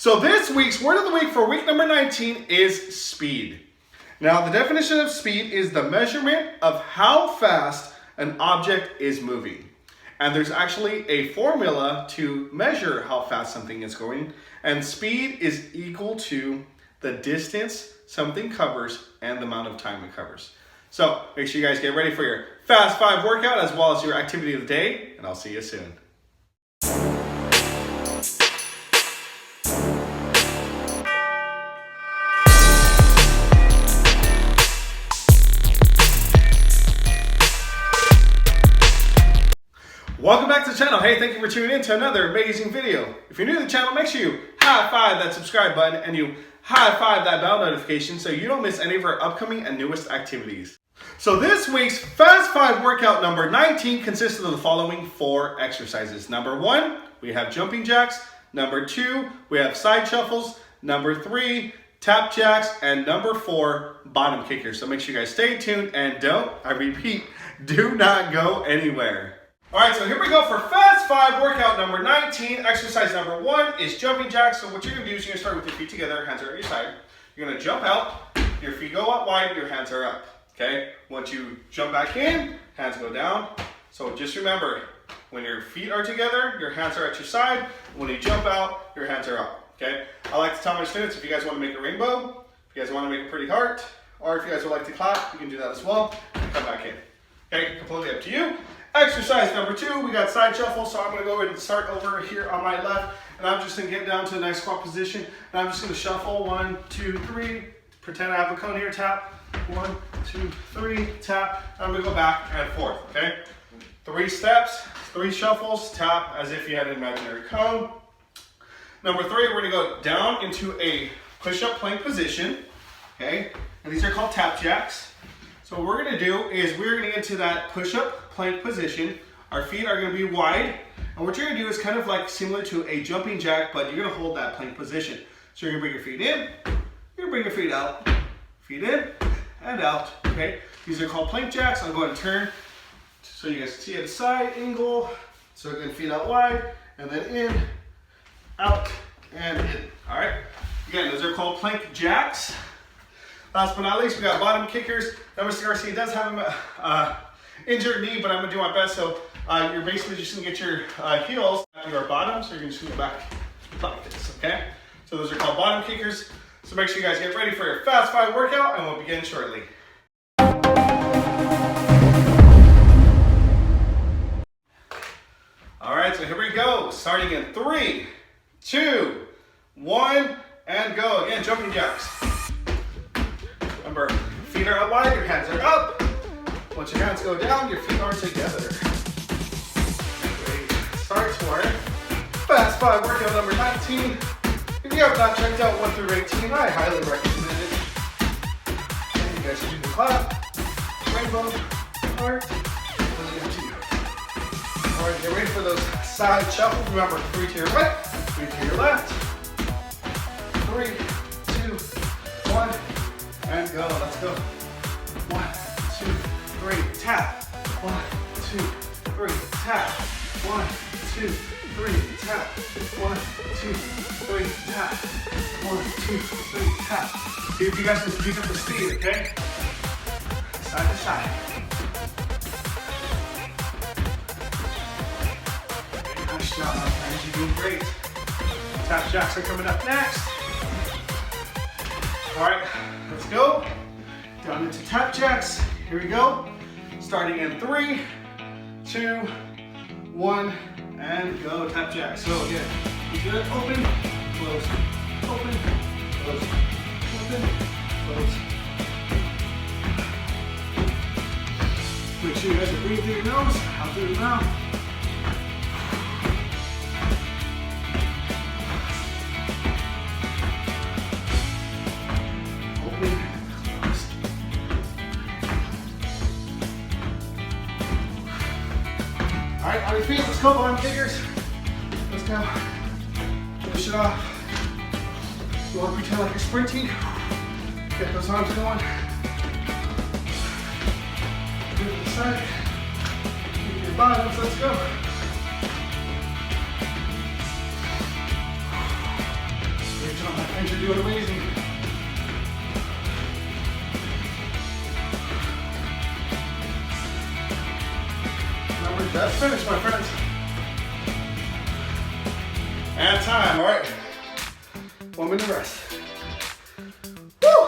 So this week's word of the week for week number 19 is speed. Now the definition of speed is the measurement of how fast an object is moving. And there's actually a formula to measure how fast something is going. And speed is equal to the distance something covers and the amount of time it covers. So make sure you guys get ready for your Fast 5 workout as well as your activity of the day. And I'll see you soon. Welcome back to the channel. Hey, thank you for tuning in to another amazing video. If you're new to the channel, make sure you high five that subscribe button and you high five that bell notification so you don't miss any of our upcoming and newest activities. So this week's Fast 5 workout number 19 consists of the following 4 exercises. Number 1, we have jumping jacks. Number 2, we have side shuffles. Number 3, tap jacks. And number 4, bottom kickers. So make sure you guys stay tuned and I repeat, do not go anywhere. All right, so here we go for Fast 5 workout number 19. Exercise number 1 is jumping jacks. So what you're gonna do is you're gonna start with your feet together, hands are at your side. You're gonna jump out, your feet go up wide, your hands are up, okay? Once you jump back in, hands go down. So just remember, when your feet are together, your hands are at your side. When you jump out, your hands are up, okay? I like to tell my students, if you guys wanna make a rainbow, if you guys wanna make a pretty heart, or if you guys would like to clap, you can do that as well, and come back in. Okay, completely up to you. Exercise number 2, we got side shuffle, so I'm going to go ahead and start over here on my left, and I'm just going to get down to a nice squat position, and I'm just going to shuffle 1, 2, 3, pretend I have a cone here, tap, 1, 2, 3, tap, and I'm going to go back and forth, okay? 3 steps, 3 shuffles, tap as if you had an imaginary cone. Number 3, we're going to go down into a push-up plank position, okay? And these are called tap jacks. So what we're going to do is we're going to get into that push-up plank position. Our feet are going to be wide. And what you're going to do is kind of like similar to a jumping jack, but you're going to hold that plank position. So you're going to bring your feet in, you're going to bring your feet out, feet in and out, okay? These are called plank jacks. I'll go ahead and turn so you guys can see at the side angle. So again, feet out wide and then in, out, and in, all right? Again, those are called plank jacks. Last but not least, we got bottom kickers. Now, Mr. Garcia does have an injured knee, but I'm gonna do my best. So you're basically just gonna get your heels to your bottom, so you're just gonna go back like this, okay? So those are called bottom kickers. So make sure you guys get ready for your Fast 5 workout, and we'll begin shortly. All right, so here we go. Starting in 3, 2, 1, and go. Again, jumping jacks. Remember, feet are out wide, your hands are up. Once your hands go down, your feet are together. Great. Start for it. Fast 5 workout number 19. If you have not checked out 1 through 18, I highly recommend it. And you guys should do the clap, rainbow, heart, really up to you. All right, get ready for those side shuffles. Remember, 3 to your right, 3 to your left. 3, 2, 1. And go, let's go. 1, 2, 3, tap. 1, 2, 3, tap. 1, 2, 3, tap. 1, 2, 3, tap. 1, 2, 3, tap. See if you guys can pick up the speed, okay? Side to side. Nice job, my friends. You're doing great. Tap jacks are coming up next. All right, let's go. Down into tap jacks. Here we go. Starting in 3, 2, 1, and go. Tap jacks. So again, you good. Open, close, open, close, open, close. Make sure you guys are breathing through your nose, out through your mouth. All right, on your feet, let's go, bottom kickers. Let's go. Finish it off. You want to pretend like you're sprinting. Get those arms going. Do it to the side. Keep your bottoms, let's go. Thanks, you're doing amazing. Number, that's finished, my friends. And time, all right. 1 minute rest. Woo!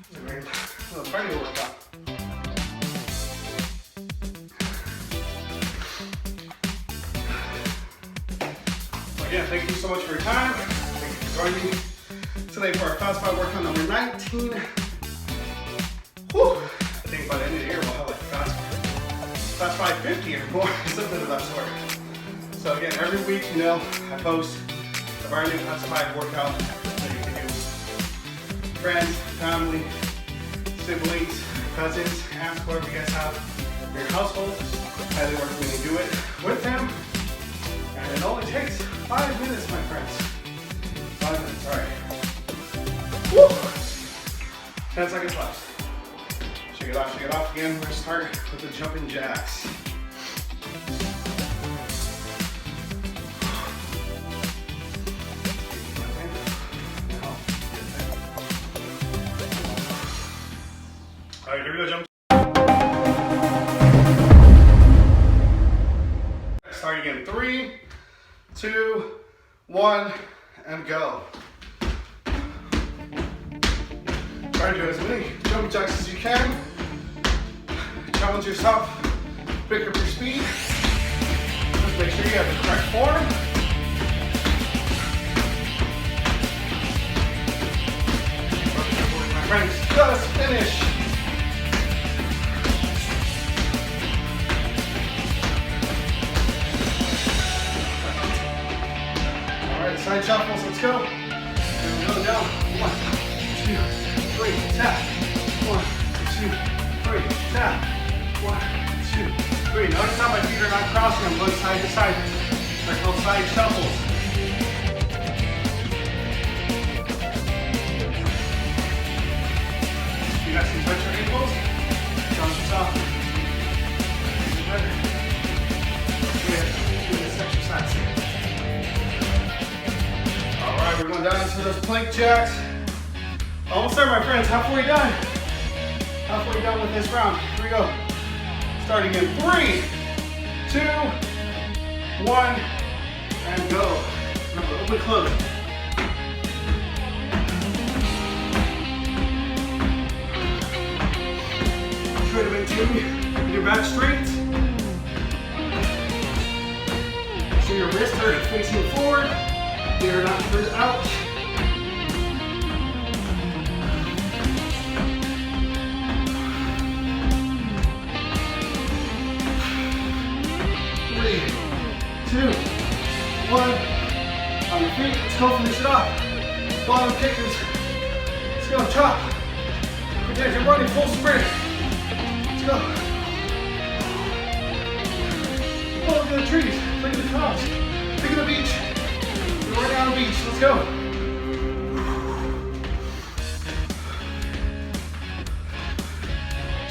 This is a great little cardio workout. Again, thank you so much for your time. Thank you for joining me today for our Fast 5 workout number 19. Whew. I think by the end of the year we'll have like Fast 550 or more, something of that sort. So again, every week, you know, I post a brand new Fast 5 workout that you can do. Friends, family, siblings, cousins, aunts, whoever you guys have in your household. Highly recommend you do it with them. And it only takes 5 minutes, my friends. 5 minutes, all right. Woo! 10 seconds left. Shake it off again. We're gonna start with the jumping jacks. All right, here we go, jump. Start again, 3, 2, 1, and go. Try to do as many jumping jacks as you can. Challenge yourself, pick up your speed. Just make sure you have the correct form. My friends, just finish. Side shuffles, let's go. And we'll go down. 1, 2, 3, tap. 1, 2, 3, tap. 1, 2, 3. Notice how my feet are not crossing, I'm going side to side. They're called side shuffles. You guys can touch your ankles. Challenge yourself. Better. Do this exercise. Alright, we're going down into those plank jacks. Almost there, my friends. Halfway done. Halfway done with this round. Here we go. Starting in 3, 2, 1, and go. Remember, open, close. Try to maintain your back straight. Make sure your wrists are facing forward. They are not turned out. 3, 2, 1. On your feet, let's go finish it off. Bottom kickers. Let's go, chop. Pretend you're running full sprint. Let's go. Look at the trees, look at the clouds, look at the beach. We're right on the beach, let's go.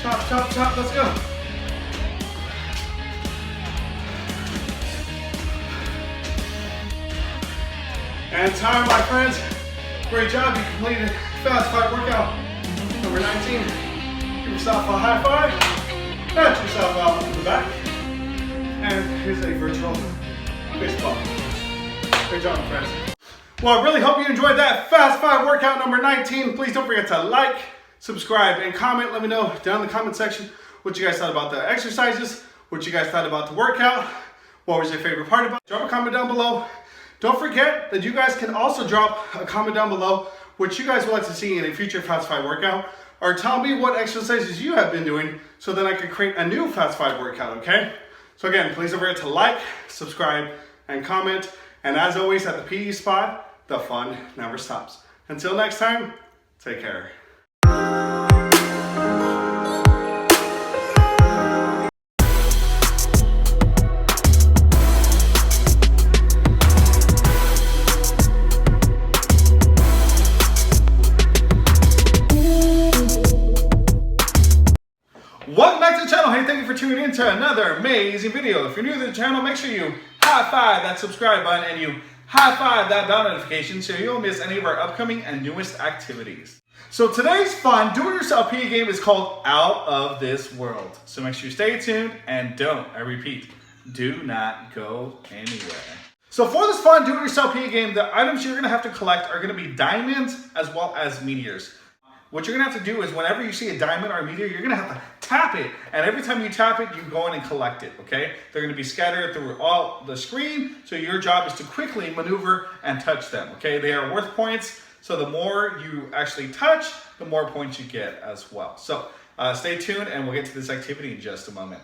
Chop, chop, chop, let's go. And time, my friends. Great job, you completed Fast 5 workout number 19. Give yourself a high five, pat yourself out on the back, and here's a virtual fist bump. Great job, my friends. Well, I really hope you enjoyed that Fast 5 workout number 19. Please don't forget to like, subscribe, and comment. Let me know down in the comment section what you guys thought about the exercises, what you guys thought about the workout, what was your favorite part about it. Drop a comment down below. Don't forget that you guys can also drop a comment down below what you guys would like to see in a future Fast 5 workout, or tell me what exercises you have been doing so that I can create a new Fast 5 workout, okay? So again, please don't forget to like, subscribe, and comment. And as always, at the PE Spot, the fun never stops. Until next time, take care. Welcome back to the channel. Hey, thank you for tuning in to another amazing video. If you're new to the channel, make sure you high five that subscribe button and you high five that bell notification so you don't miss any of our upcoming and newest activities. So today's fun do-it-yourself PE game is called Out of This World. So make sure you stay tuned and don't, I repeat, do not go anywhere. So for this fun do-it-yourself PE game, the items you're gonna have to collect are gonna be diamonds as well as meteors. What you're gonna have to do is whenever you see a diamond or a meteor, you're gonna have to tap it. And every time you tap it, you go in and collect it, okay? They're gonna be scattered through all the screen. So your job is to quickly maneuver and touch them, okay? They are worth points. So the more you actually touch, the more points you get as well. So stay tuned and we'll get to this activity in just a moment.